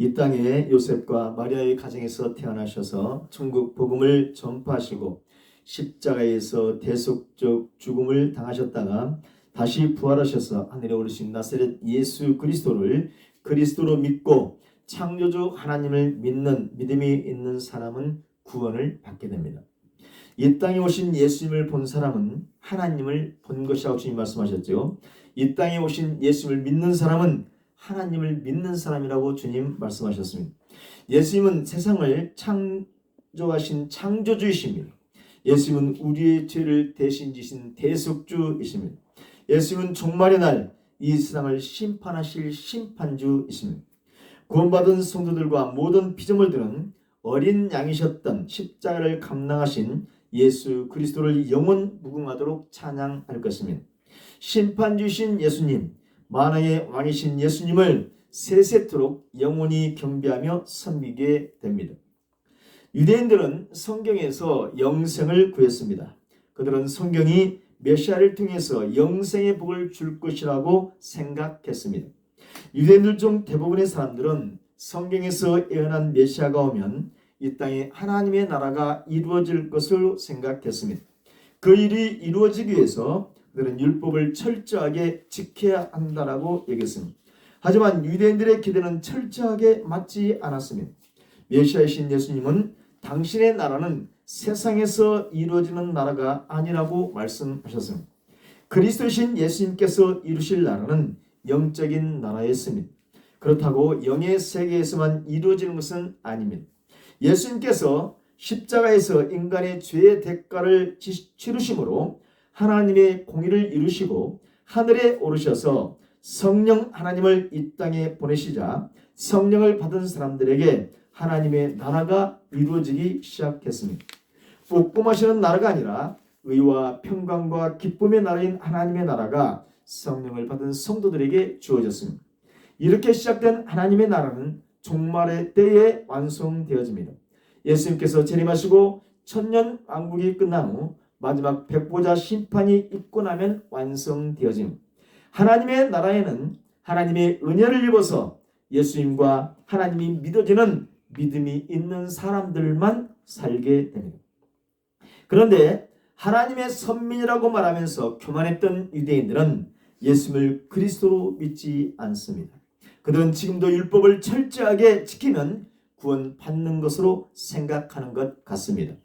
이 땅에 요셉과 마리아의 가정에서 태어나셔서 천국 복음을 전파하시고 십자가에서 대속적 죽음을 당하셨다가 다시 부활하셔서 하늘에 오르신 나사렛 예수 그리스도를 그리스도로 믿고 창조주 하나님을 믿는 믿음이 있는 사람은 구원을 받게 됩니다. 이 땅에 오신 예수님을 본 사람은 하나님을 본 것이라고 주님 말씀하셨죠. 이 땅에 오신 예수님을 믿는 사람은 하나님을 믿는 사람이라고 주님 말씀하셨습니다. 예수님은 세상을 창조하신 창조주이십니다. 예수님은 우리의 죄를 대신 지신 대속주이십니다. 예수님은 종말의 날 이 세상을 심판하실 심판주이십니다. 구원받은 성도들과 모든 피조물들은 어린 양이셨던 십자가를 감당하신 예수 그리스도를 영원 무궁하도록 찬양할 것입니다. 심판주이신 예수님, 만왕의 왕이신 예수님을 세세토록 영원히 경배하며 섬기게 됩니다. 유대인들은 성경에서 영생을 구했습니다. 그들은 성경이 메시아를 통해서 영생의 복을 줄 것이라고 생각했습니다. 유대인들 중 대부분의 사람들은 성경에서 예언한 메시아가 오면 이 땅에 하나님의 나라가 이루어질 것을 생각했습니다. 그 일이 이루어지기 위해서 그들은 율법을 철저하게 지켜야 한다라고 얘기했습니다. 하지만 유대인들의 기대는 철저하게 맞지 않았습니다. 메시아이신 예수님은 당신의 나라는 세상에서 이루어지는 나라가 아니라고 말씀하셨습니다. 그리스도이신 예수님께서 이루실 나라는 영적인 나라였습니다. 그렇다고 영의 세계에서만 이루어지는 것은 아닙니다. 예수님께서 십자가에서 인간의 죄의 대가를 치르심으로 하나님의 공의를 이루시고 하늘에 오르셔서 성령 하나님을 이 땅에 보내시자 성령을 받은 사람들에게 하나님의 나라가 이루어지기 시작했습니다. 먹고 마시는 나라가 아니라 의와 평강과 기쁨의 나라인 하나님의 나라가 성령을 받은 성도들에게 주어졌습니다. 이렇게 시작된 하나님의 나라는 종말의 때에 완성되어집니다. 예수님께서 재림하시고 천년 왕국이 끝난 후 마지막 백보자 심판이 있고 나면 완성되어집니다. 하나님의 나라에는 하나님의 은혜를 입어서 예수님과 하나님이 믿어지는 믿음이 있는 사람들만 살게 됩니다. 그런데 하나님의 선민이라고 말하면서 교만했던 유대인들은 예수님을 그리스도로 믿지 않습니다. 그들은 지금도 율법을 철저하게 지키면 구원받는 것으로 생각하는 것 같습니다.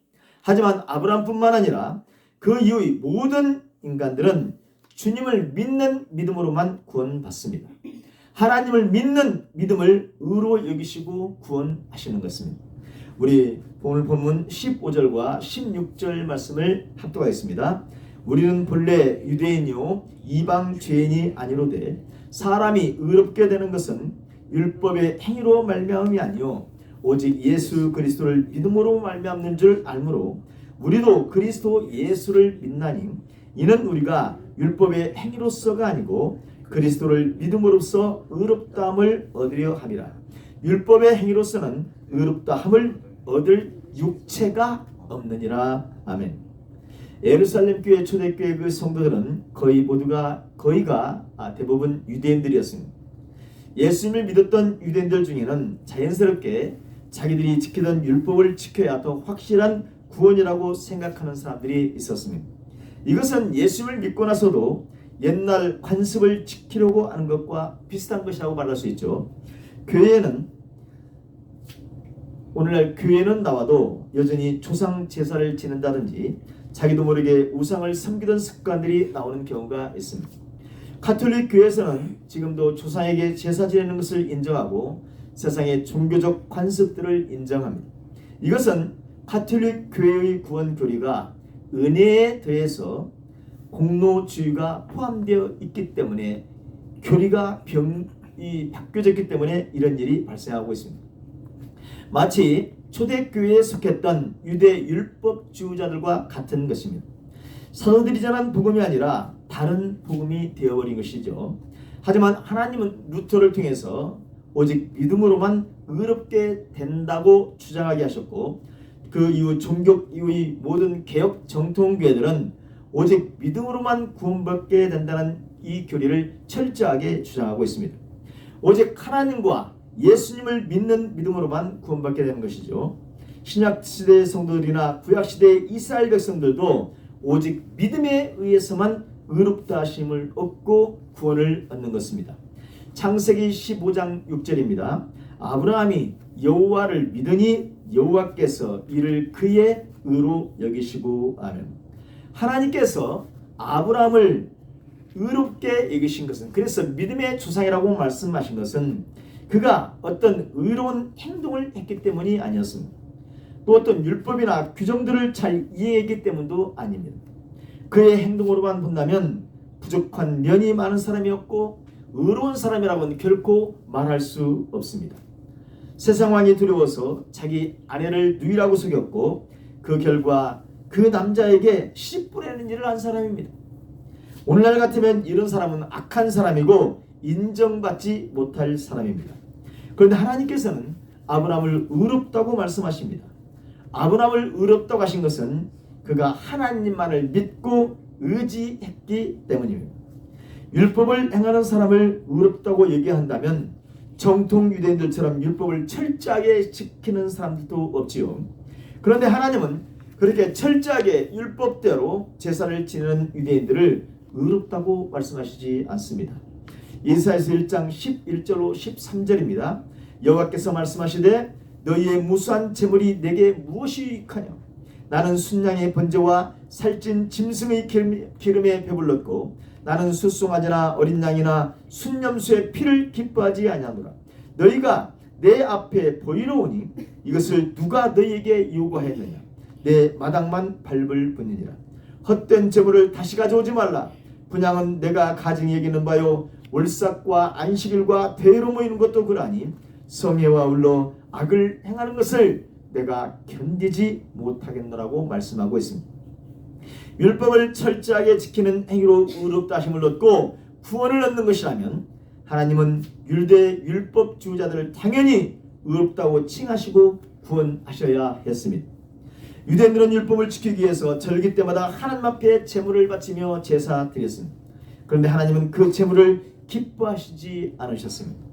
하지만 아브라함뿐만 아니라 그 이후의 모든 인간들은 주님을 믿는 믿음으로만 구원받습니다. 하나님을 믿는 믿음을 의로 여기시고 구원하시는 것입니다. 우리 오늘 본문 15절과 16절 말씀을 합독하겠습니다. 우리는 본래 유대인이요 이방 죄인이 아니로되 사람이 의롭게 되는 것은 율법의 행위로 말미암음이 아니요 오직 예수 그리스도를 믿음으로 말미암는 줄 알므로 우리도 그리스도 예수를 믿나니 이는 우리가 율법의 행위로서가 아니고 그리스도를 믿음으로써 의롭다함을 얻으려 함이라. 율법의 행위로서는 의롭다함을 얻을 육체가 없느니라. 아멘. 예루살렘 교회 초대교회 그 성도들은 거의가 대부분 유대인들이었습니다. 예수님을 믿었던 유대인들 중에는 자연스럽게 자기들이 지키던 율법을 지켜야 더 확실한 구원이라고 생각하는 사람들이 있었습니다. 이것은 예수님을 믿고 나서도 옛날 관습을 지키려고 하는 것과 비슷한 것이라고 말할 수 있죠. 오늘날 교회는 나와도 여전히 조상 제사를 지낸다든지 자기도 모르게 우상을 섬기던 습관들이 나오는 경우가 있습니다. 가톨릭 교회에서는 지금도 조상에게 제사 지내는 것을 인정하고 세상의 종교적 관습들을 인정합니다. 이것은 가톨릭 교회의 구원 교리가 은혜에 더해서 공로주의가 포함되어 있기 때문에 교리가 바뀌어졌기 때문에 이런 일이 발생하고 있습니다. 마치 초대교회에 속했던 유대 율법주의자들과 같은 것입니다. 사도들이 전한 복음이 아니라 다른 복음이 되어버린 것이죠. 하지만 하나님은 루터를 통해서 오직 믿음으로만 의롭게 된다고 주장하게 하셨고 그 이후 종교 이후의 모든 개혁 정통교회들은 오직 믿음으로만 구원받게 된다는 이 교리를 철저하게 주장하고 있습니다. 오직 하나님과 예수님을 믿는 믿음으로만 구원받게 되는 것이죠. 신약시대의 성도들이나 구약시대의 이스라엘 백성들도 오직 믿음에 의해서만 의롭다 하심을 얻고 구원을 얻는 것입니다. 창세기 15장 6절입니다. 아브라함이 여호와를 믿으니 여호와께서 이를 그의 의로 여기시고 아멘. 하나님께서 아브라함을 의롭게 여기신 것은, 그래서 믿음의 조상이라고 말씀하신 것은 그가 어떤 의로운 행동을 했기 때문이 아니었습니다. 또 어떤 율법이나 규정들을 잘 이해했기 때문도 아닙니다. 그의 행동으로만 본다면 부족한 면이 많은 사람이었고 의로운 사람이라고는 결코 말할 수 없습니다. 세상 왕이 두려워서 자기 아내를 누이라고 속였고 그 결과 그 남자에게 시집 보내는 일을 한 사람입니다. 오늘날 같으면 이런 사람은 악한 사람이고 인정받지 못할 사람입니다. 그런데 하나님께서는 아브라함을 의롭다고 말씀하십니다. 아브라함을 의롭다고 하신 것은 그가 하나님만을 믿고 의지했기 때문입니다. 율법을 행하는 사람을 의롭다고 얘기한다면 정통 유대인들처럼 율법을 철저하게 지키는 사람들도 없지요. 그런데 하나님은 그렇게 철저하게 율법대로 제사를 지내는 유대인들을 의롭다고 말씀하시지 않습니다. 이사야서 1장 11절로 13절입니다. 여호와께서 말씀하시되 너희의 무수한 재물이 내게 무엇이 유익하냐? 나는 순양의 번제와 살찐 짐승의 기름에 배불렀고 나는 숫송아지나 어린 양이나 순념수의 피를 기뻐하지 아니하노라. 너희가 내 앞에 보이러 오니 이것을 누가 너희에게 요구하였느냐? 내 마당만 밟을 뿐이니라. 헛된 재물을 다시 가져오지 말라. 분양은 내가 가증히 여기는 바요 월삭과 안식일과 대회로 모이는 것도 그러하니 성회와 울러 악을 행하는 것을 내가 견디지 못하겠노라고 말씀하고 있습니다. 율법을 철저하게 지키는 행위로 의롭다 하심을 얻고 구원을 얻는 것이라면 하나님은 유대 율법주의자들을 당연히 의롭다고 칭하시고 구원하셔야 했습니다. 유대인들은 율법을 지키기 위해서 절기 때마다 하나님 앞에 제물을 바치며 제사 드렸습니다. 그런데 하나님은 그 제물을 기뻐하시지 않으셨습니다.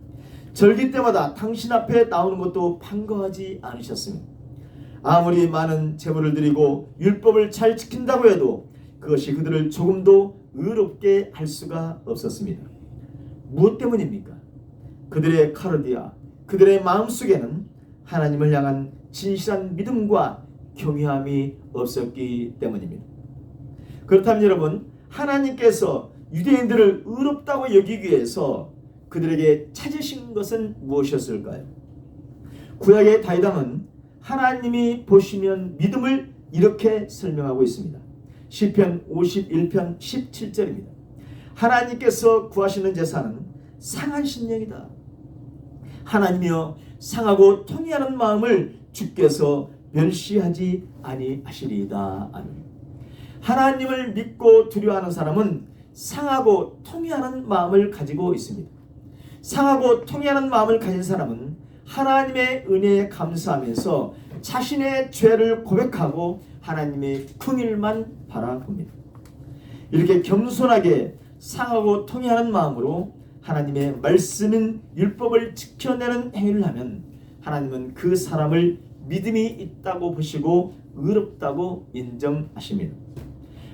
절기 때마다 당신 앞에 나오는 것도 반가워하지 않으셨습니다. 아무리 많은 제물을 드리고 율법을 잘 지킨다고 해도 그것이 그들을 조금도 의롭게 할 수가 없었습니다. 무엇 때문입니까? 그들의 카르디아, 그들의 마음속에는 하나님을 향한 진실한 믿음과 경외함이 없었기 때문입니다. 그렇다면 여러분, 하나님께서 유대인들을 의롭다고 여기기 위해서 그들에게 찾으신 것은 무엇이었을까요? 구약의 다윗왕은 하나님이 보시면 믿음을 이렇게 설명하고 있습니다. 시편 51편 17절입니다. 하나님께서 구하시는 제사는 상한 심령이다. 하나님이여 상하고 통회하는 마음을 주께서 멸시하지 아니하시리이다. 아멘. 하나님을 믿고 두려워하는 사람은 상하고 통회하는 마음을 가지고 있습니다. 상하고 통회하는 마음을 가진 사람은 하나님의 은혜에 감사하면서 자신의 죄를 고백하고 하나님의 긍휼만 바라봅니다. 이렇게 겸손하게 상하고 통회하는 마음으로 하나님의 말씀인 율법을 지켜내는 행위를 하면 하나님은 그 사람을 믿음이 있다고 보시고 의롭다고 인정하십니다.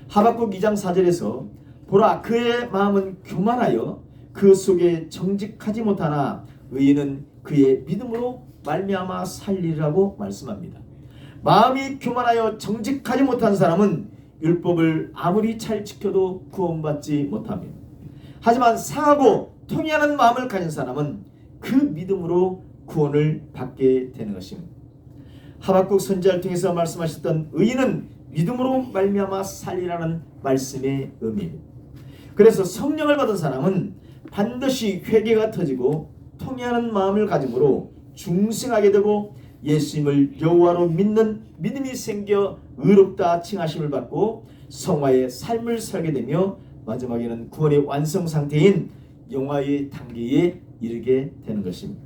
하박국 2장 4절에서 보라 그의 마음은 교만하여 그 속에 정직하지 못하나 의인은 그의 믿음으로 말미암아 살리라고 말씀합니다. 마음이 교만하여 정직하지 못한 사람은 율법을 아무리 잘 지켜도 구원받지 못합니다. 하지만 상하고 통회하는 마음을 가진 사람은 그 믿음으로 구원을 받게 되는 것입니다. 하박국 선지자를 통해서 말씀하셨던 의인은 믿음으로 말미암아 살리라는 말씀의 의미입니다. 그래서 성령을 받은 사람은 반드시 회개가 터지고 통회하는 마음을 가짐으로 중생하게 되고 예수님을 여호와로 믿는 믿음이 생겨 의롭다 칭하심을 받고 성화의 삶을 살게 되며 마지막에는 구원의 완성 상태인 영화의 단계에 이르게 되는 것입니다.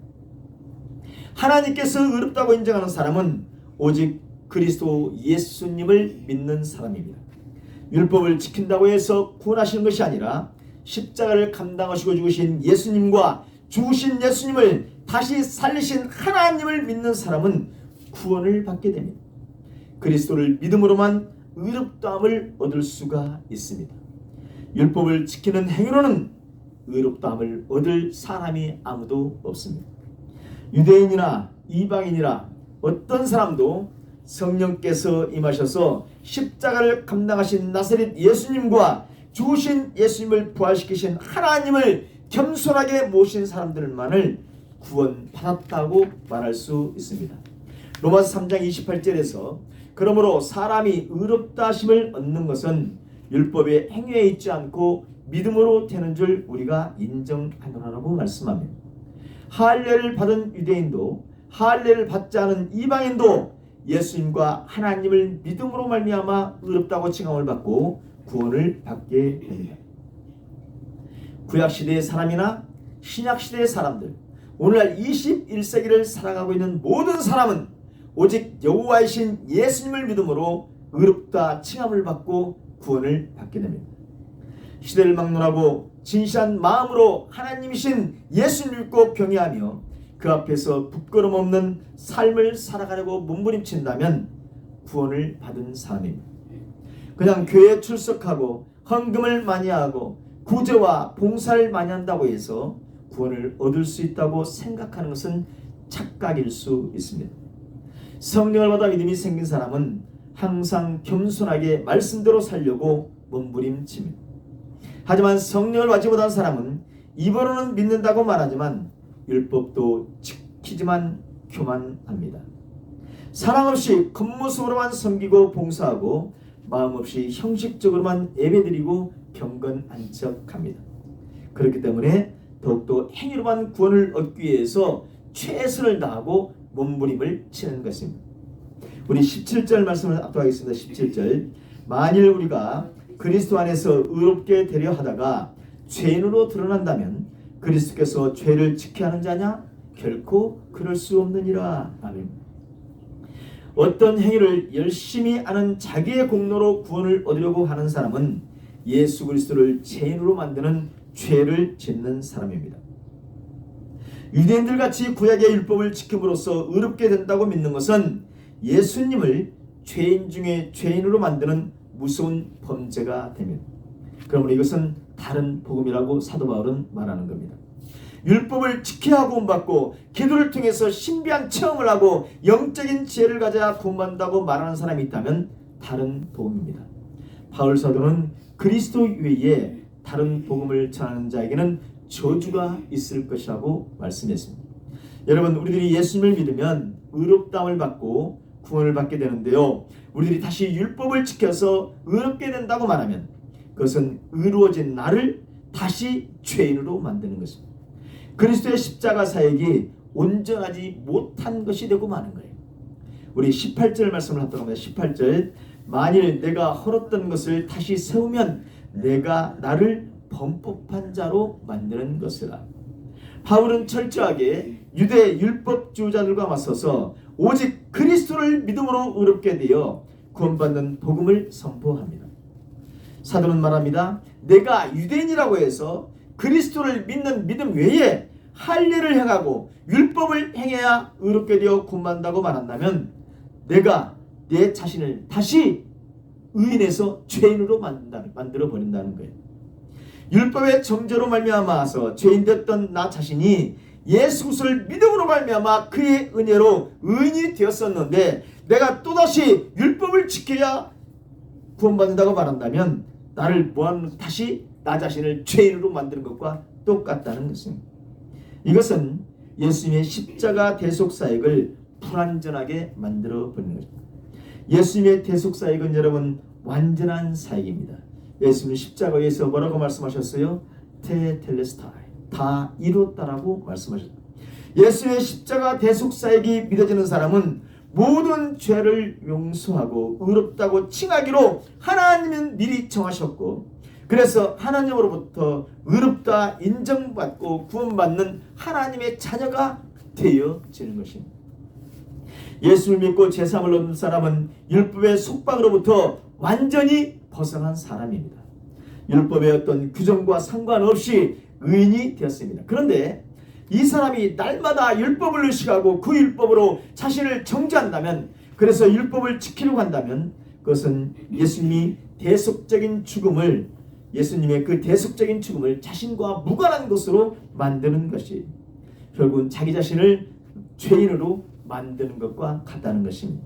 하나님께서 의롭다고 인정하는 사람은 오직 그리스도 예수님을 믿는 사람입니다. 율법을 지킨다고 해서 구원하시는 것이 아니라 십자가를 감당하시고 죽으신 예수님과 죽으신 예수님을 다시 살리신 하나님을 믿는 사람은 구원을 받게 됩니다. 그리스도를 믿음으로만 의롭다함을 얻을 수가 있습니다. 율법을 지키는 행위로는 의롭다함을 얻을 사람이 아무도 없습니다. 유대인이나 이방인이나 어떤 사람도 성령께서 임하셔서 십자가를 감당하신 나사렛 예수님과 죽으신 예수님을 부활시키신 하나님을 겸손하게 모신 사람들만을 구원받았다고 말할 수 있습니다. 로마서 3장 28절에서 그러므로 사람이 의롭다 하심을 얻는 것은 율법의 행위에 있지 않고 믿음으로 되는 줄 우리가 인정하노라라고 말씀합니다. 할례를 받은 유대인도 할례를 받지 않은 이방인도 예수님과 하나님을 믿음으로 말미암아 의롭다고 칭함을 받고 구원을 받게 됩니다. 구약시대의 사람이나 신약시대의 사람들, 오늘날 21세기를 살아가고 있는 모든 사람은 오직 여호와이신 예수님을 믿음으로 의롭다 칭함을 받고 구원을 받게 됩니다. 시대를 막론하고 진실한 마음으로 하나님이신 예수를 믿고 경외하며 그 앞에서 부끄럼 없는 삶을 살아가려고 몸부림친다면 구원을 받은 사람입니다. 그냥 교회에 출석하고 헌금을 많이 하고 구제와 봉사를 많이 한다고 해서 구원을 얻을 수 있다고 생각하는 것은 착각일 수 있습니다. 성령을 받아 믿음이 생긴 사람은 항상 겸손하게 말씀대로 살려고 몸부림칩니다. 하지만 성령을 받지 못한 사람은 입으로는 믿는다고 말하지만 율법도 지키지만 교만합니다. 사랑 없이 겉모습으로만 섬기고 봉사하고 마음 없이 형식적으로만 예배드리고 경건한 척합니다. 그렇기 때문에 더욱더 행위로만 구원을 얻기 위해서 최선을 다하고 몸부림을 치는 것입니다. 우리 17절 말씀을 압도하겠습니다. 17절 만일 우리가 그리스도 안에서 의롭게 되려 하다가 죄인으로 드러난다면 그리스도께서 죄를 지켜야 하는 자냐? 결코 그럴 수 없느니라. 아멘. 어떤 행위를 열심히 하는 자기의 공로로 구원을 얻으려고 하는 사람은 예수 그리스도를 죄인으로 만드는 죄를 짓는 사람입니다. 유대인들 같이 구약의 율법을 지킴으로써 의롭게 된다고 믿는 것은 예수님을 죄인 중에 죄인으로 만드는 무서운 범죄가 됩니다. 그러므로 이것은 다른 복음이라고 사도 바울은 말하는 겁니다. 율법을 지켜야 구원받고 기도를 통해서 신비한 체험을 하고 영적인 지혜를 가져야 구원받는다고 말하는 사람이 있다면 다른 복음입니다. 바울 사도는 그리스도 외에 다른 복음을 전하는 자에게는 저주가 있을 것이라고 말씀했습니다. 여러분, 우리들이 예수님을 믿으면 의롭다함을 받고 구원을 받게 되는데요, 우리들이 다시 율법을 지켜서 의롭게 된다고 말하면 그것은 의로워진 나를 다시 죄인으로 만드는 것입니다. 그리스도의 십자가 사역이 온전하지 못한 것이 되고 마는 거예요. 우리 18절 말씀을 하도록 합니다. 18절 만일 내가 헐었던 것을 다시 세우면 내가 나를 범법한 자로 만드는 것이라. 바울은 철저하게 유대 율법주의자들과 맞서서 오직 그리스도를 믿음으로 의롭게 되어 구원받는 복음을 선포합니다. 사도는 말합니다. 내가 유대인이라고 해서 그리스도를 믿는 믿음 외에 할례를 행하고 율법을 행해야 의롭게 되어 구원받는다고 말한다면 내가 내 자신을 다시 의인에서 죄인으로 만들어 버린다는 거예요. 율법의 정죄로 말미암아서 죄인 됐던 나 자신이 예수 그리스도를 믿음으로 말미암아 그의 은혜로 의인이 되었었는데 내가 또다시 율법을 지켜야 구원받는다고 말한다면 나를 뭐하는 다시 나 자신을 죄인으로 만드는 것과 똑같다는 것입니다. 이것은 예수님의 십자가 대속사역을 불완전하게 만들어 버리는 것입니다. 예수님의 대속사역은 여러분 완전한 사역입니다. 예수님 십자가에서 뭐라고 말씀하셨어요? 테텔레스타이, 다 이뤘다라고 말씀하셨습니다. 예수의 십자가 대속사역이 믿어지는 사람은 모든 죄를 용서하고 의롭다고 칭하기로 하나님은 미리 정하셨고, 그래서 하나님으로부터 의롭다 인정받고 구원받는 하나님의 자녀가 되어지는 것입니다. 예수를 믿고 제3을 얻는 사람은 율법의 속박으로부터 완전히 벗어난 사람입니다. 율법의 어떤 규정과 상관없이 의인이 되었습니다. 그런데 이 사람이 날마다 율법을 의식하고 그 율법으로 자신을 정죄한다면, 그래서 율법을 지키려고 한다면 그것은 예수님의 그 대속적인 죽음을 자신과 무관한 것으로 만드는 것이 결국은 자기 자신을 죄인으로 만드는 것과 같다는 것입니다.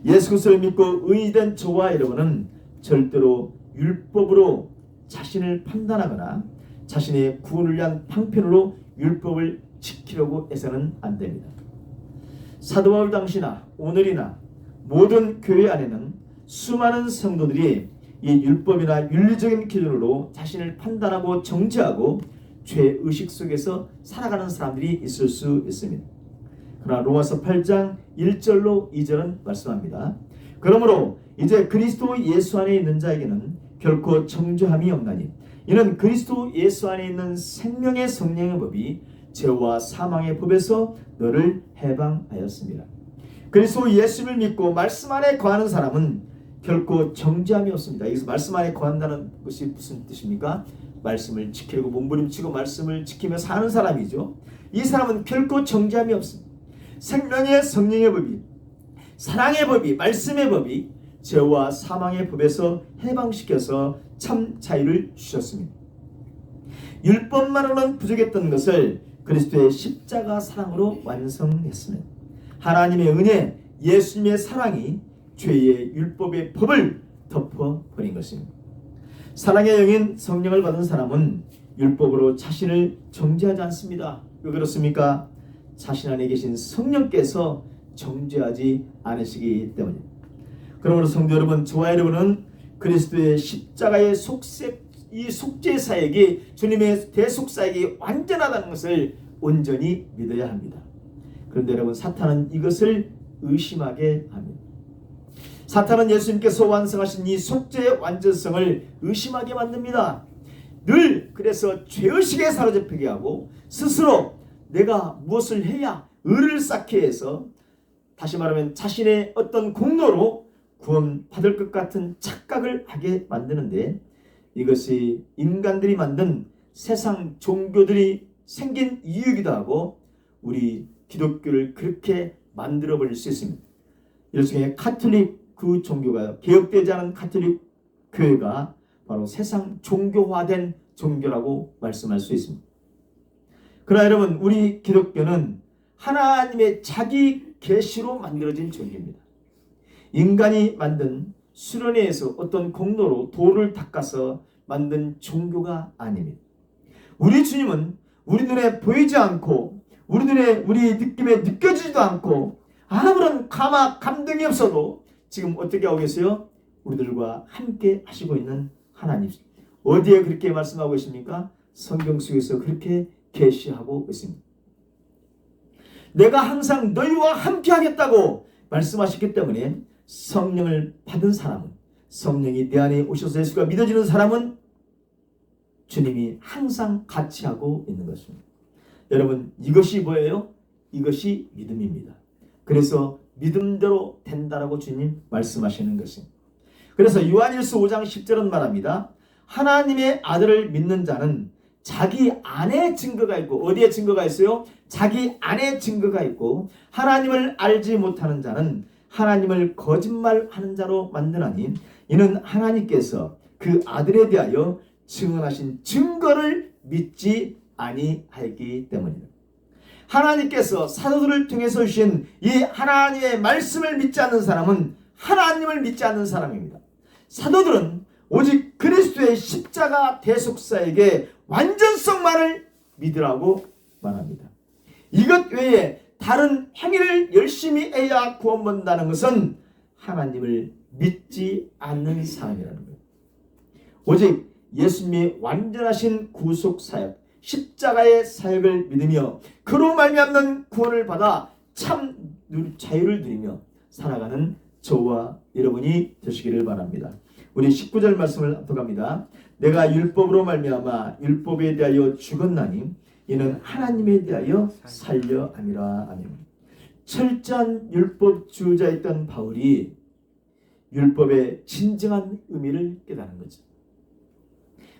예수 그리스도를 믿고 의인된 저와 여러분은 절대로 율법으로 자신을 판단하거나 자신의 구원을 위한 방편으로 율법을 지키려고 해서는 안 됩니다. 사도 바울 당시나 오늘이나 모든 교회 안에는 수많은 성도들이 이 율법이나 윤리적인 기준으로 자신을 판단하고 정죄하고 죄의식 속에서 살아가는 사람들이 있을 수 있습니다. 그러나 로마서 8장 1절로 2절은 말씀합니다. 그러므로 이제 그리스도 예수 안에 있는 자에게는 결코 정죄함이 없나니 이는 그리스도 예수 안에 있는 생명의 성령의 법이 죄와 사망의 법에서 너를 해방하였습니다. 그리스도 예수를 믿고 말씀 안에 거하는 사람은 결코 정죄함이 없습니다. 여기서 말씀 안에 거한다는 것이 무슨 뜻입니까? 말씀을 지키려고 몸부림치고 말씀을 지키며 사는 사람이죠. 이 사람은 결코 정죄함이 없습니다. 생명의 성령의 법이, 사랑의 법이, 말씀의 법이 죄와 사망의 법에서 해방시켜서 참 자유를 주셨습니다. 율법만으로는 부족했던 것을 그리스도의 십자가 사랑으로 완성했습니다. 하나님의 은혜, 예수님의 사랑이 죄의 율법의 법을 덮어버린 것입니다. 사랑의 영인 성령을 받은 사람은 율법으로 자신을 정죄하지 않습니다. 왜 그렇습니까? 자신 안에 계신 성령께서 정죄하지 않으시기 때문입니다. 그러므로 성도 여러분, 저와 여러분은 그리스도의 십자가의 이 속죄 사역이 주님의 대속 사역이 완전하다는 것을 온전히 믿어야 합니다. 그런데 여러분, 사탄은 이것을 의심하게 합니다. 사탄은 예수님께서 완성하신 이 속죄의 완전성을 의심하게 만듭니다. 늘 그래서 죄의식에 사로잡히게 하고 스스로 내가 무엇을 해야 의를 쌓게 해서, 다시 말하면 자신의 어떤 공로로 구원받을 것 같은 착각을 하게 만드는데, 이것이 인간들이 만든 세상 종교들이 생긴 이유이기도 하고 우리 기독교를 그렇게 만들어버릴 수 있습니다. 일종의 카톨릭 그 종교가, 개혁되지 않은 카톨릭 교회가 바로 세상 종교화된 종교라고 말씀할 수 있습니다. 그러나 여러분, 우리 기독교는 하나님의 자기 계시로 만들어진 종교입니다. 인간이 만든 수련회에서 어떤 공로로 도를 닦아서 만든 종교가 아닙니다. 우리 주님은 우리 눈에 보이지 않고 우리 느낌에 느껴지지도 않고 아무런 감동이 없어도 지금 어떻게 하고 계세요? 우리들과 함께 하시고 있는 하나님. 어디에 그렇게 말씀하고 계십니까? 성경 속에서 그렇게 계시하고 있습니다. 내가 항상 너희와 함께 하겠다고 말씀하셨기 때문에 성령을 받은 사람은, 성령이 내 안에 오셔서 예수가 믿어지는 사람은 주님이 항상 같이 하고 있는 것입니다. 여러분, 이것이 뭐예요? 이것이 믿음입니다. 그래서 믿음대로 된다라고 주님 말씀하시는 것입니다. 그래서 요한일서 5장 10절은 말합니다. 하나님의 아들을 믿는 자는 자기 안에 증거가 있고, 어디에 증거가 있어요? 자기 안에 증거가 있고, 하나님을 알지 못하는 자는 하나님을 거짓말하는 자로 만드나니 이는 하나님께서 그 아들에 대하여 증언하신 증거를 믿지 아니하였기 때문입니다. 하나님께서 사도들을 통해서 주신 이 하나님의 말씀을 믿지 않는 사람은 하나님을 믿지 않는 사람입니다. 사도들은 오직 그리스도의 십자가 대속사에게 완전성만을 믿으라고 말합니다. 이것 외에 다른 행위를 열심히 해야 구원받는다는 것은 하나님을 믿지 않는 사람이라는 거예요. 오직 예수님의 완전하신 구속사역, 십자가의 사역을 믿으며 그로 말미암는 구원을 받아 참 자유를 누리며 살아가는 저와 여러분이 되시기를 바랍니다. 우리 19절 말씀을 압독합니다. 내가 율법으로 말미암아 율법에 대하여 죽었나니 이는 하나님에 대하여 살려 함이라. 아멘. 철저한 율법주의자였던 바울이 율법의 진정한 의미를 깨달은 거죠.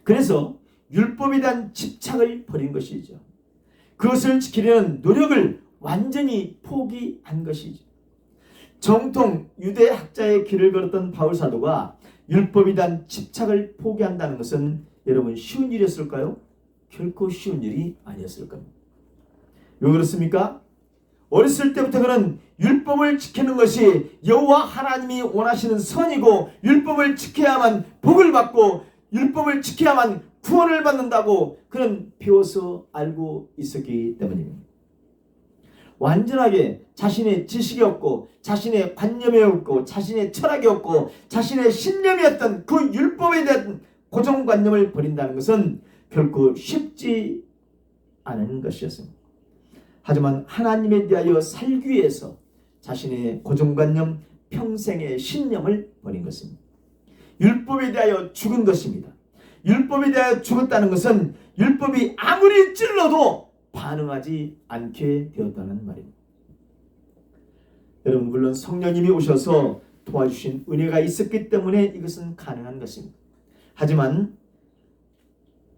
그래서 율법에 대한 집착을 버린 것이죠. 그것을 지키려는 노력을 완전히 포기한 것이죠. 정통 유대 학자의 길을 걸었던 바울 사도가 율법에 대한 집착을 포기한다는 것은 여러분 쉬운 일이었을까요? 결코 쉬운 일이 아니었을 겁니다. 왜 그렇습니까? 어렸을 때부터 그는 율법을 지키는 것이 여호와 하나님이 원하시는 선이고 율법을 지켜야만 복을 받고 율법을 지켜야만 구원을 받는다고 그는 배워서 알고 있었기 때문입니다. 완전하게 자신의 지식이 없고 자신의 관념이 없고 자신의 철학이 없고 자신의 신념이었던 그 율법에 대한 고정관념을 버린다는 것은 결코 쉽지 않은 것이었습니다. 하지만 하나님에 대하여 살기 위해서 자신의 고정관념, 평생의 신념을 버린 것입니다. 율법에 대하여 죽은 것입니다. 율법에 대하여 죽었다는 것은 율법이 아무리 찔러도 반응하지 않게 되었다는 말입니다. 여러분, 물론 성령님이 오셔서 도와주신 은혜가 있었기 때문에 이것은 가능한 것입니다. 하지만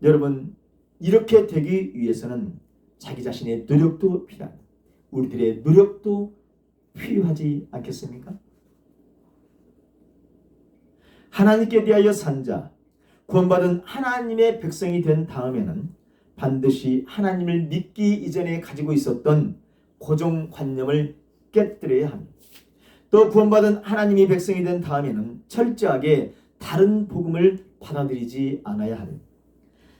여러분, 이렇게 되기 위해서는 자기 자신의 노력도 필요합니다. 우리들의 노력도 필요하지 않겠습니까? 하나님께 대하여 산 자, 구원받은 하나님의 백성이 된 다음에는 반드시 하나님을 믿기 이전에 가지고 있었던 고정관념을 깨뜨려야 합니다. 또 구원받은 하나님의 백성이 된 다음에는 철저하게 다른 복음을 받아들이지 않아야 합니다.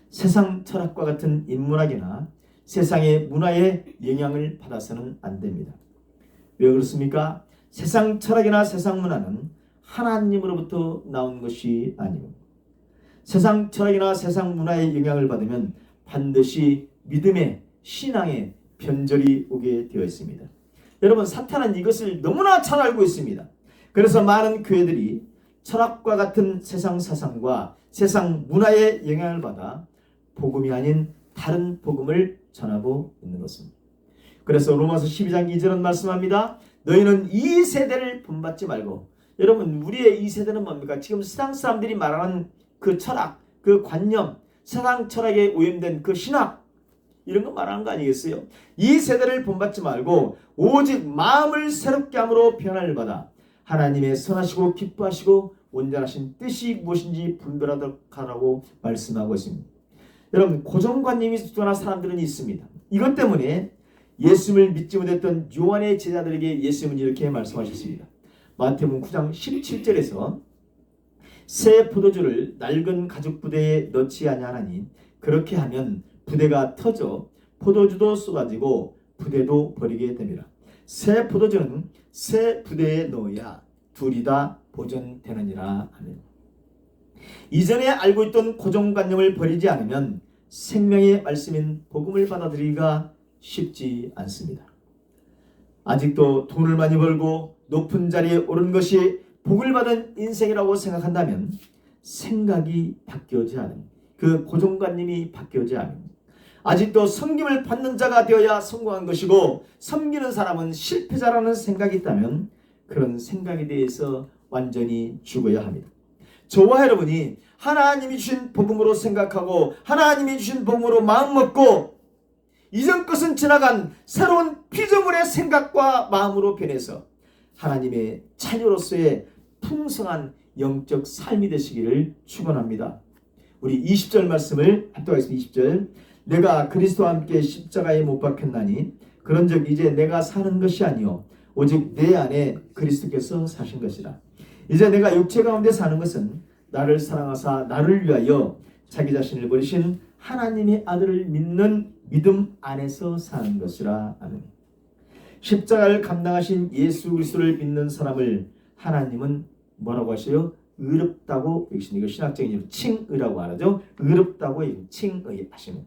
세상 철학과 같은 인문학이나 세상의 문화에 영향을 받아서는 안 됩니다. 왜 그렇습니까? 세상 철학이나 세상 문화는 하나님으로부터 나온 것이 아닙니다. 세상 철학이나 세상 문화의 영향을 받으면 반드시 믿음의 신앙의 변절이 오게 되어 있습니다. 여러분, 사탄은 이것을 너무나 잘 알고 있습니다. 그래서 많은 교회들이 철학과 같은 세상 사상과 세상 문화의 영향을 받아 복음이 아닌 다른 복음을 전하고 있는 것입니다. 그래서 로마서 12장 2절은 말씀합니다. 너희는 이 세대를 본받지 말고. 여러분, 우리의 이 세대는 뭡니까? 지금 세상 사람들이 말하는 그 철학, 그 관념, 세상 철학에 오염된 그 신학, 이런 거 말하는 거 아니겠어요? 이 세대를 본받지 말고 오직 마음을 새롭게 함으로 변화를 받아 하나님의 선하시고 기뻐하시고 온전하신 뜻이 무엇인지 분별하도록 하라고 말씀하고 있습니다. 여러분, 고정관념이 주둔한 사람들은 있습니다. 이것 때문에 예수님을 믿지 못했던 요한의 제자들에게 예수님은 이렇게 말씀하셨습니다. 마태복음 9장 17절에서 새 포도주를 낡은 가죽 부대에 넣지 아니하나니 그렇게 하면 부대가 터져 포도주도 쏟아지고 부대도 버리게 됩니다. 새 포도주는 새 부대에 넣어야 둘이 다 보존되느니라 하면, 이전에 알고 있던 고정관념을 버리지 않으면 생명의 말씀인 복음을 받아들이기가 쉽지 않습니다. 아직도 돈을 많이 벌고 높은 자리에 오른 것이 복을 받은 인생이라고 생각한다면 생각이 바뀌어지 않은, 그 고정관념이 바뀌어지 않은, 아직도 섬김을 받는 자가 되어야 성공한 것이고 섬기는 사람은 실패자라는 생각이 있다면 그런 생각에 대해서 완전히 죽어야 합니다. 저와 여러분이 하나님이 주신 복음으로 생각하고 하나님이 주신 복음으로 마음먹고 이전 것은 지나간 새로운 피조물의 생각과 마음으로 변해서 하나님의 자녀로서의 풍성한 영적 삶이 되시기를 축원합니다. 우리 20절 말씀을 합독 하겠습니다. 20절. 내가 그리스도와 함께 십자가에 못 박혔나니 그런즉 이제 내가 사는 것이 아니요 오직 내 안에 그리스도께서 사신 것이라. 이제 내가 육체 가운데 사는 것은 나를 사랑하사 나를 위하여 자기 자신을 버리신 하나님의 아들을 믿는 믿음 안에서 사는 것이라. 아멘. 십자가를 감당하신 예수 그리스도를 믿는 사람을 하나님은 뭐라고 하셔요? 의롭다고 여기신, 이거 신학적인 이름 칭의라고 하죠. 의롭다고 칭의 하시는.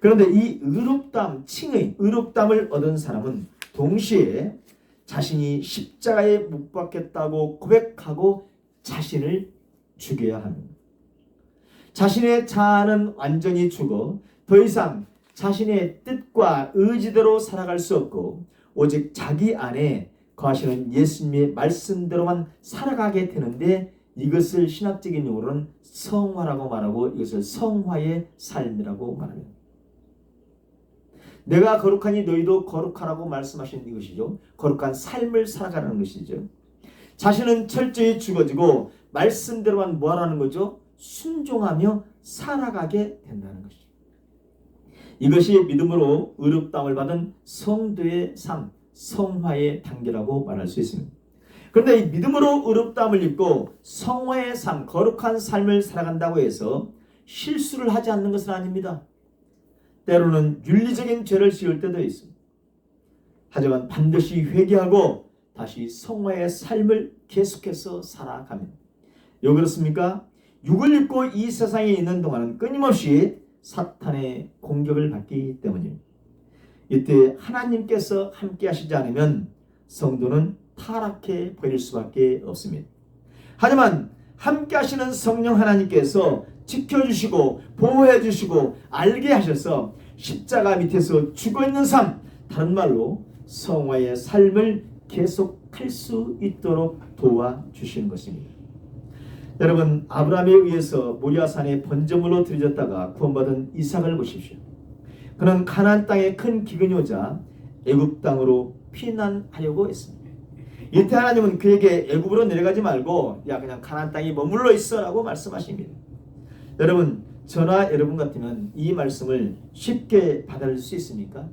그런데 이 의롭담, 칭의, 의롭담을 얻은 사람은 동시에 자신이 십자가에 못 박혔다고 고백하고 자신을 죽여야 합니다. 자신의 자아는 완전히 죽어 더 이상 자신의 뜻과 의지대로 살아갈 수 없고 오직 자기 안에 거하시는 예수님의 말씀대로만 살아가게 되는데, 이것을 신학적인 용어로는 성화라고 말하고 이것을 성화의 삶이라고 말합니다. 내가 거룩하니 너희도 거룩하라고 말씀하신 이것이죠. 거룩한 삶을 살아가는 것이죠. 자신은 철저히 죽어지고 말씀대로만 뭐하라는 거죠? 순종하며 살아가게 된다는 것이죠. 이것이 믿음으로 의롭다함을 받은 성도의 삶, 성화의 단계라고 말할 수 있습니다. 그런데 이 믿음으로 의롭다함을 입고 성화의 삶, 거룩한 삶을 살아간다고 해서 실수를 하지 않는 것은 아닙니다. 때로는 윤리적인 죄를 지을 때도 있습니다. 하지만 반드시 회개하고 다시 성화의 삶을 계속해서 살아갑니다. 왜 그렇습니까? 육을 입고 이 세상에 있는 동안은 끊임없이 사탄의 공격을 받기 때문입니다. 이때 하나님께서 함께 하시지 않으면 성도는 타락해 버릴 수밖에 없습니다. 하지만 함께 하시는 성령 하나님께서 지켜주시고 보호해주시고 알게 하셔서 십자가 밑에서 죽어있는 삶, 다른 말로 성화의 삶을 계속할 수 있도록 도와주시는 것입니다. 여러분, 아브라함에 의해서 모리아산에 번제물로 드려졌다가 구원받은 이삭을 보십시오. 그는 가나안 땅에 큰 기근이 오자 애굽 땅으로 피난하려고 했습니다. 이때 하나님은 그에게 애굽으로 내려가지 말고 야 그냥 가나안 땅에 머물러 있어라고 말씀하십니다. 여러분, 저나 여러분 같으면 이 말씀을 쉽게 받아들일 수 있습니까?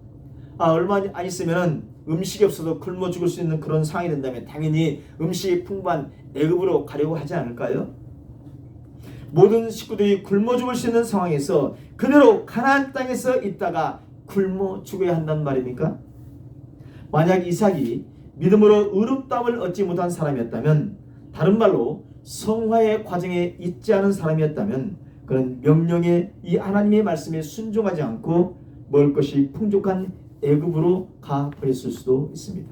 얼마 안 있으면 음식이 없어도 굶어 죽을 수 있는 그런 상황이 된다면 당연히 음식이 풍부한 애굽으로 가려고 하지 않을까요? 모든 식구들이 굶어 죽을 수 있는 상황에서 그대로 가나안 땅에서 있다가 굶어 죽어야 한단 말입니까? 만약 이삭이 믿음으로 의롭다함을 얻지 못한 사람이었다면, 다른 말로 성화의 과정에 있지 않은 사람이었다면 그는 명령에 이 하나님의 말씀에 순종하지 않고 먹을 것이 풍족한 애굽으로 가버렸을 수도 있습니다.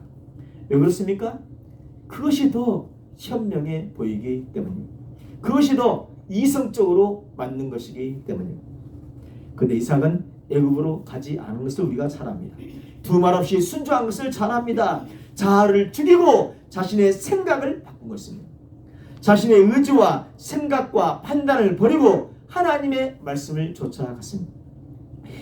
왜 그렇습니까? 그것이 더 현명해 보이기 때문입니다. 그것이 더 이성적으로 맞는 것이기 때문입니다. 그런데 이삭은 애굽으로 가지 않은 것을 우리가 잘 압니다. 두 말 없이 순종한 것을 잘 압니다. 자아를 죽이고 자신의 생각을 바꾼 것입니다. 자신의 의지와 생각과 판단을 버리고 하나님의 말씀을 쫓아갔습니다.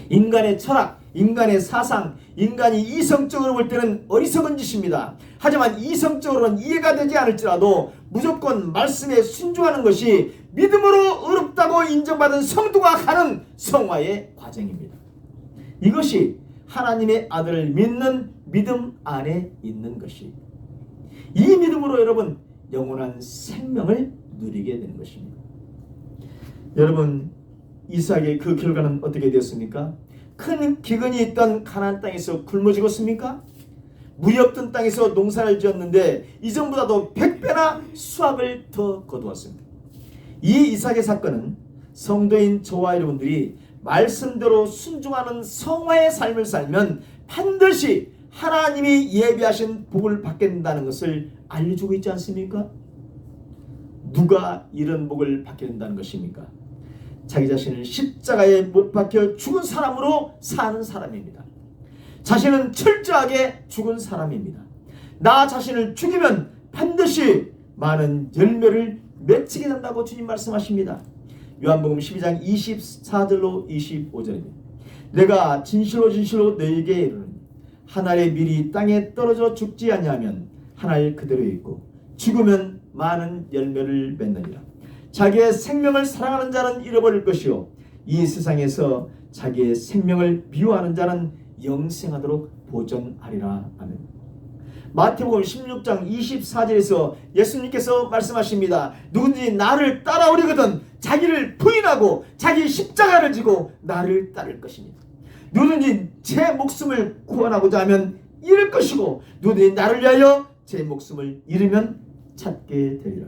인간의 철학, 인간의 사상, 인간이 이성적으로 볼 때는 어리석은 짓입니다. 하지만 이성적으로는 이해가 되지 않을지라도 무조건 말씀에 순종하는 것이 믿음으로 의롭다고 인정받은 성도가 가는 성화의 과정입니다. 이것이 하나님의 아들을 믿는 믿음 안에 있는 것이, 이 믿음으로 여러분 영원한 생명을 누리게 되는 것입니다. 여러분, 이삭의 그 결과는 어떻게 되었습니까? 큰 기근이 있던 가나안 땅에서 굶어 죽었습니까? 물이 없던 땅에서 농사를 지었는데 이전보다도 100배나 수확을 더 거두었습니다. 이 이삭의 사건은 성도인 저와 여러분들이 말씀대로 순종하는 성화의 삶을 살면 반드시 하나님이 예비하신 복을 받게 된다는 것을 알려주고 있지 않습니까? 누가 이런 복을 받게 된다는 것입니까? 자기 자신을 십자가에 못 박혀 죽은 사람으로 사는 사람입니다. 자신은 철저하게 죽은 사람입니다. 나 자신을 죽이면 반드시 많은 열매를 맺히게 된다고 주님 말씀하십니다. 요한복음 12장 24절로 25절입니다. 내가 진실로 진실로 너희에게 이르노니 한 알의 밀이 땅에 떨어져 죽지 아니하면 한 알 그대로 있고 죽으면 많은 열매를 맺느니라. 자기의 생명을 사랑하는 자는 잃어버릴 것이요 이 세상에서 자기의 생명을 미워하는 자는 영생하도록 보전하리라. 아멘. 마태복음 16장 24절에서 예수님께서 말씀하십니다. 누구든지 나를 따라오려거든 자기를 부인하고 자기 십자가를 지고 나를 따를 것입니다. 누구든지 제 목숨을 구원하고자 하면 잃을 것이고 누구든지 나를 위하여 제 목숨을 잃으면 찾게 되리라.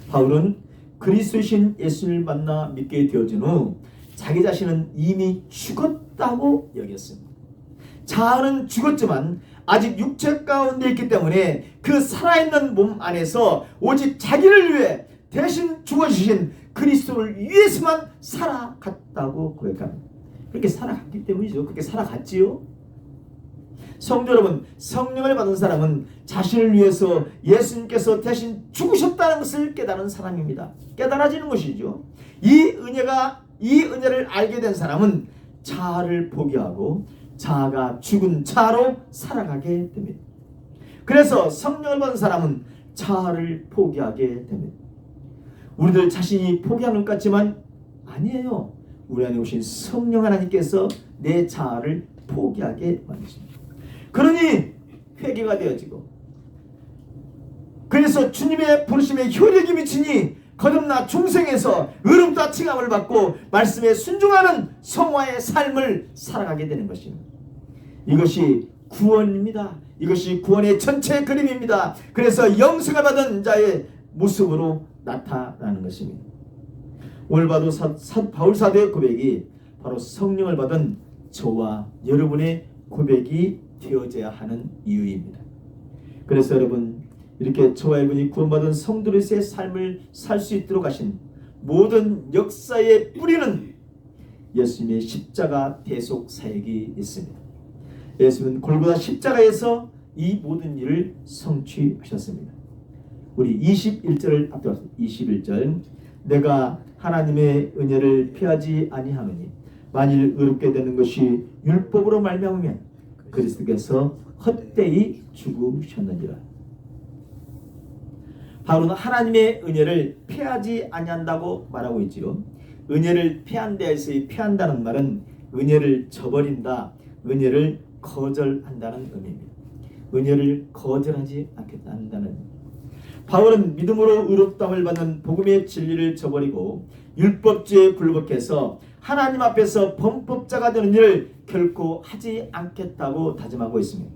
바울은 그리스도이신 예수를 만나 믿게 되어진 후 자기 자신은 이미 죽었다고 여겼습니다. 자아는 죽었지만 아직 육체 가운데 있기 때문에 그 살아있는 몸 안에서 오직 자기를 위해 대신 죽어주신 그리스도를 위해서만 살아갔다고 고백합니다. 그렇게 살아갔기 때문이죠. 그렇게 살아갔지요. 성도 여러분, 성령을 받은 사람은 자신을 위해서 예수님께서 대신 죽으셨다는 것을 깨달은 사람입니다. 깨달아지는 것이죠. 이 은혜가 이 은혜를 알게 된 사람은 자아를 포기하고 자아가 죽은 자아로 살아가게 됩니다. 그래서 성령을 받은 사람은 자아를 포기하게 됩니다. 우리들 자신이 포기하는 것 같지만 아니에요. 우리 안에 오신 성령 하나님께서 내 자아를 포기하게 만드십니다. 그러니 회개가 되어지고, 그래서 주님의 부르심에 효력이 미치니 거듭나 중생에서 의롭다 칭함을 받고 말씀에 순종하는 성화의 삶을 살아가게 되는 것입니다. 이것이 구원입니다. 이것이 구원의 전체 그림입니다. 그래서 영생을 받은 자의 모습으로 나타나는 것입니다. 오늘 봐도 바울 사도의 고백이 바로 성령을 받은 저와 여러분의 고백이 되어져야 하는 이유입니다. 그래서 여러분, 이렇게 저와 여러분이 구원받은 성도로서의 삶을 살 수 있도록 하신 모든 역사의 뿌리는 예수님의 십자가 대속 사역이 있습니다. 예수님은 골고다 십자가에서 이 모든 일을 성취하셨습니다. 우리 21절을 앞두서 21절, 내가 하나님의 은혜를 피하지 아니하노니 만일 의롭게 되는 것이 율법으로 말미암으면 그리스도께서 헛되이 죽으셨느니라. 바울은 하나님의 은혜를 피하지 아니한다고 말하고 있지요. 은혜를 피한다 해서 피한다는 말은 은혜를 저버린다, 은혜를 거절한다는 의미입니다. 은혜를 거절하지 않겠다는. 바울은 믿음으로 의롭다함을 받는 복음의 진리를 저버리고 율법주의에 굴복해서 하나님 앞에서 범법자가 되는 일을 결코 하지 않겠다고 다짐하고 있습니다.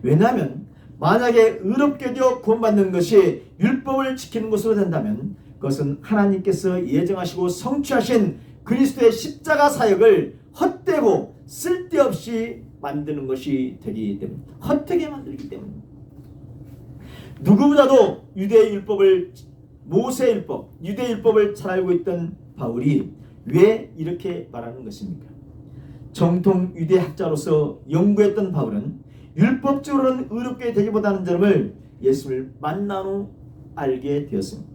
왜냐하면 만약에 의롭게 되어 구원받는 것이 율법을 지키는 것으로 된다면 그것은 하나님께서 예정하시고 성취하신 그리스도의 십자가 사역을 헛되고 쓸데없이 만드는 것이 되기 때문입니다. 헛되게 만들기 때문입니다. 누구보다도 유대율법을, 모세율법, 유대율법을 잘 알고 있던 바울이 왜 이렇게 말하는 것입니까? 정통 유대학자로서 연구했던 바울은 율법적으로는 의롭게 되기보다는 점을 예수님을 만난 후 알게 되었습니다.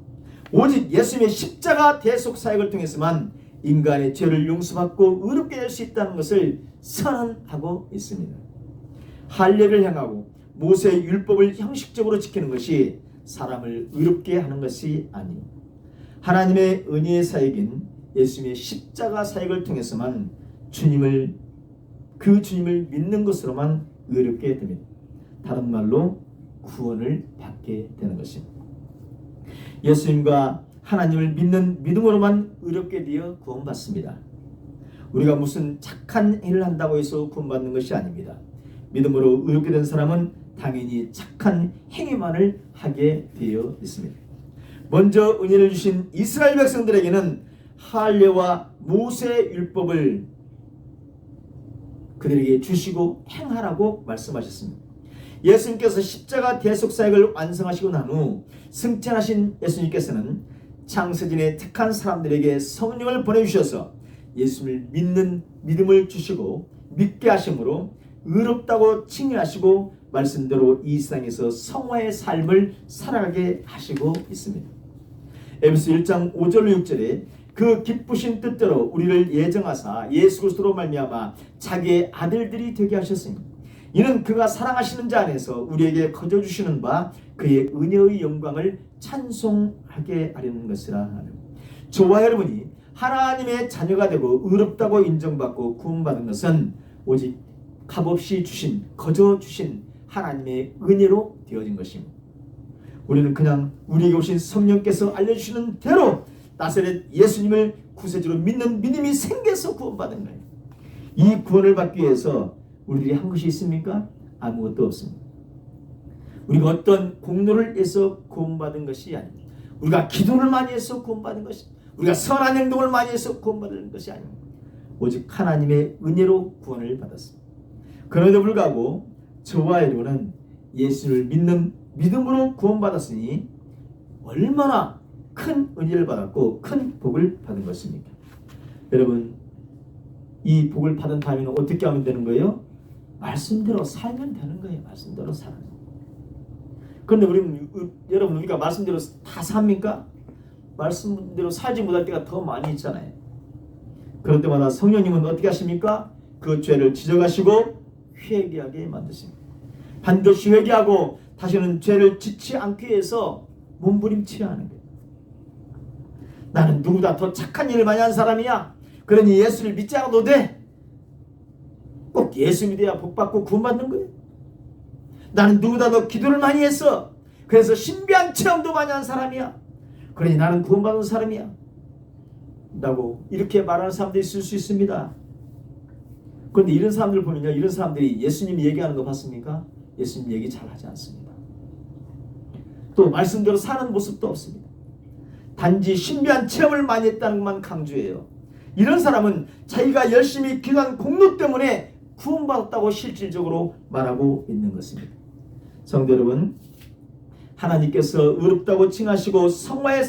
오직 예수님의 십자가 대속 사역을 통해서만 인간의 죄를 용서받고 의롭게 될 수 있다는 것을 선언하고 있습니다. 할례를 행하고 모세의 율법을 형식적으로 지키는 것이 사람을 의롭게 하는 것이 아니요, 하나님의 은혜의 사역인 예수님의 십자가 사역을 통해서만 그 주님을 믿는 것으로만 의롭게 됩니다. 다른 말로 구원을 받게 되는 것입니다. 예수님과 하나님을 믿는 믿음으로만 의롭게 되어 구원받습니다. 우리가 무슨 착한 일을 한다고 해서 구원받는 것이 아닙니다. 믿음으로 의롭게 된 사람은 당연히 착한 행위만을 하게 되어 있습니다. 먼저 은혜를 주신 이스라엘 백성들에게는 할례와 모세의 율법을 그들에게 주시고 행하라고 말씀하셨습니다. 예수님께서 십자가 대속 사역을 완성하시고 난 후 승천하신 예수님께서는 창세전에 택한 사람들에게 성령을 보내주셔서 예수님을 믿는 믿음을 주시고 믿게 하심으로 의롭다고 칭의하시고 말씀대로 이 세상에서 성화의 삶을 살아가게 하시고 있습니다. 에베소 1장 5절 6절에 그 기쁘신 뜻대로 우리를 예정하사 예수 그리스도로 말미암아 자기의 아들들이 되게 하셨으니 이는 그가 사랑하시는 자 안에서 우리에게 거저 주시는 바 그의 은혜의 영광을 찬송하게 하려는 것이라 하는. 저와 여러분이 하나님의 자녀가 되고 의롭다고 인정받고 구원받은 것은 오직 값없이 주신, 거저 주신 하나님의 은혜로 되어진 것입니다. 우리는 그냥 우리에게 오신 성령께서 알려주시는 대로 나사렛 예수님을 구세주로 믿는 믿음이 생겨서 구원받은 거예요. 이 구원을 받기 위해서 우리들이 한 것이 있습니까? 아무것도 없습니다. 우리가 어떤 공로를 해서 구원받은 것이 아닙니다. 우리가 기도를 많이 해서 구원받은 것이, 우리가 선한 행동을 많이 해서 구원받은 것이 아닙니다. 오직 하나님의 은혜로 구원을 받았습니다. 그럼에도 불구하고 저와 여러분은 예수를 믿는 믿음으로 구원받았으니 얼마나 큰 은혜를 받았고 큰 복을 받은 것입니까? 여러분, 이 복을 받은 다음에는 어떻게 하면 되는 거예요? 말씀대로 살면 되는 거예요. 말씀대로 살아요. 그런데 여러분, 우리가 말씀대로 다 삽니까? 말씀대로 살지 못할 때가 더 많이 있잖아요. 그럴 때마다 성령님은 어떻게 하십니까? 그 죄를 지적하시고 회개하게 만드십니다. 반드시 회개하고 다시는 죄를 짓지 않기 위해서 몸부림쳐야 하는 거예요. 나는 누구보다 더 착한 일을 많이 한 사람이야. 그러니 예수를 믿지 않아도 돼. 꼭 예수 믿어야 복받고 구원받는 거예요. 나는 누구보다 더 기도를 많이 했어. 그래서 신비한 체험도 많이 한 사람이야. 그러니 나는 구원받은 사람이야. 라고 이렇게 말하는 사람들이 있을 수 있습니다. 그런데 이런 사람들 보면요, 이런 사람들이 예수님 얘기하는 거 봤습니까? 예수님 얘기 잘 하지 않습니다. 또 말씀대로 사는 모습도 없습니다. 단지 신비한 체험을 많이 했다는 것만 강조해요. 이런 사람은 자기가 열심히 기도한 공로 때문에 구원받았다고 실질적으로 말하고 있는 것입니다. 성도 여러분, 하나님께서 의롭다고 칭하시고 성화의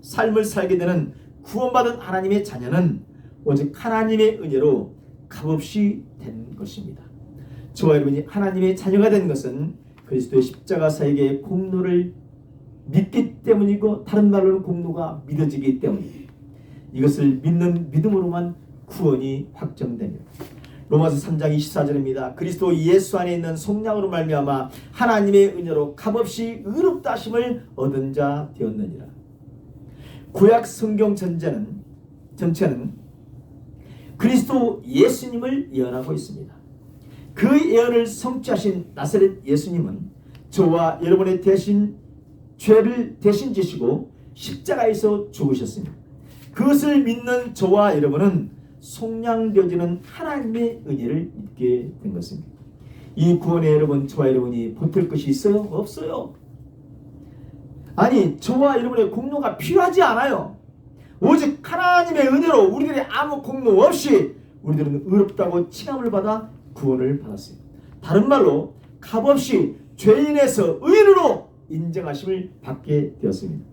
삶을 살게 되는 구원받은 하나님의 자녀는 오직 하나님의 은혜로 값없이 된 것입니다. 저와 여러분이 하나님의 자녀가 된 것은 그리스도의 십자가 사역의 공로를 믿기 때문이고, 다른 말로는 공로가 믿어지기 때문입니다. 이것을 믿는 믿음으로만 구원이 확정됩니다. 로마서 3장 24절입니다. 그리스도 예수 안에 있는 속량으로 말미암아 하나님의 은혜로 값없이 의롭다 하심을 얻은 자 되었느니라. 구약 성경 전체는 그리스도 예수님을 예언하고 있습니다. 그 예언을 성취하신 나사렛 예수님은 저와 여러분의 죄를 대신 지시고 십자가에서 죽으셨습니다. 그것을 믿는 저와 여러분은 속량되어지는 하나님의 은혜를 믿게 된 것입니다. 이 구원에 여러분, 저와 여러분이 보탤 것이 있어요? 없어요. 아니, 저와 여러분의 공로가 필요하지 않아요. 오직 하나님의 은혜로 우리들의 아무 공로 없이 우리들은 의롭다고 칭함을 받아 구원을 받았어요. 다른 말로 값없이 죄인에서 의인으로 인정하심을 받게 되었습니다.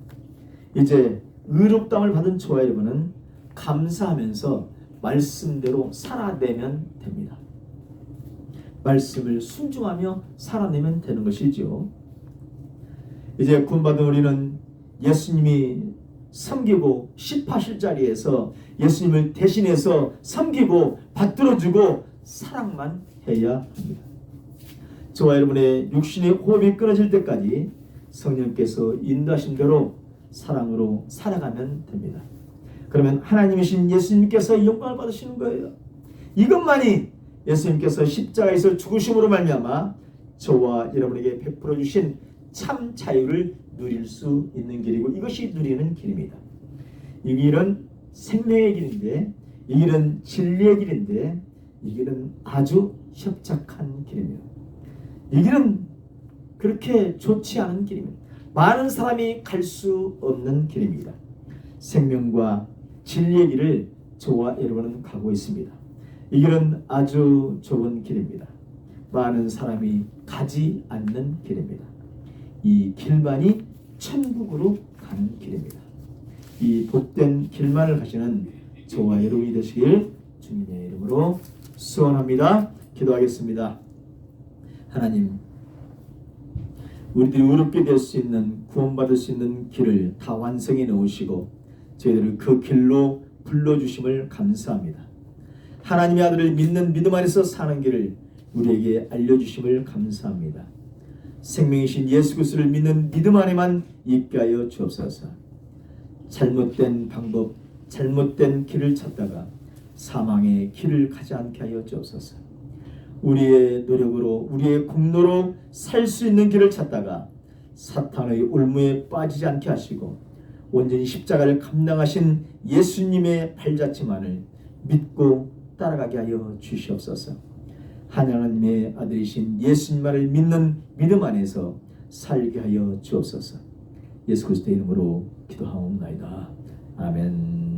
이제 의롭다함을 받은 저와 여러분은 감사하면서 말씀대로 살아내면 됩니다. 말씀을 순종하며 살아내면 되는 것이죠. 이제 구원받은 우리는 예수님이 섬기고 싶하실 자리에서 예수님을 대신해서 섬기고 받들어주고 사랑만 해야 합니다. 저와 여러분의 육신의 호흡이 끊어질 때까지 성령께서 인도하신 대로 사랑으로 살아가면 됩니다. 그러면 하나님이신 예수님께서 영광을 받으시는 거예요. 이것만이 예수님께서 십자가에서 죽으심으로 말미암아 저와 여러분에게 베풀어 주신 참 자유를 누릴 수 있는 길이고, 이것이 누리는 길입니다. 이 길은 생명의 길인데, 이 길은 진리의 길인데, 이 길은 아주 협착한 길입니다. 이 길은 그렇게 좋지 않은 길입니다. 많은 사람이 갈 수 없는 길입니다. 생명과 진리의 길을 저와 여러분은 가고 있습니다. 이 길은 아주 좁은 길입니다. 많은 사람이 가지 않는 길입니다. 이 길만이 천국으로 가는 길입니다. 이 복된 길만을 가시는 저와 여러분이 되시길 주님의 이름으로 소원합니다. 기도하겠습니다. 하나님, 우리들이 의롭게 될 수 있는, 구원받을 수 있는 길을 다 완성해 놓으시고 저희들을 그 길로 불러주심을 감사합니다. 하나님의 아들을 믿는 믿음 안에서 사는 길을 우리에게 알려주심을 감사합니다. 생명이신 예수 그리스도를 믿는 믿음 안에만 있게 하여 주옵소서. 잘못된 방법, 잘못된 길을 찾다가 사망의 길을 가지 않게 하여 주옵소서. 우리의 노력으로, 우리의 공로로 살 수 있는 길을 찾다가 사탄의 올무에 빠지지 않게 하시고 온전히 십자가를 감당하신 예수님의 발자취만을 믿고 따라가게 하여 주시옵소서. 하나님의 아들이신 예수님만을 믿는 믿음 안에서 살게 하여 주옵소서. 예수 그리스도의 이름으로 기도하옵나이다. 아멘.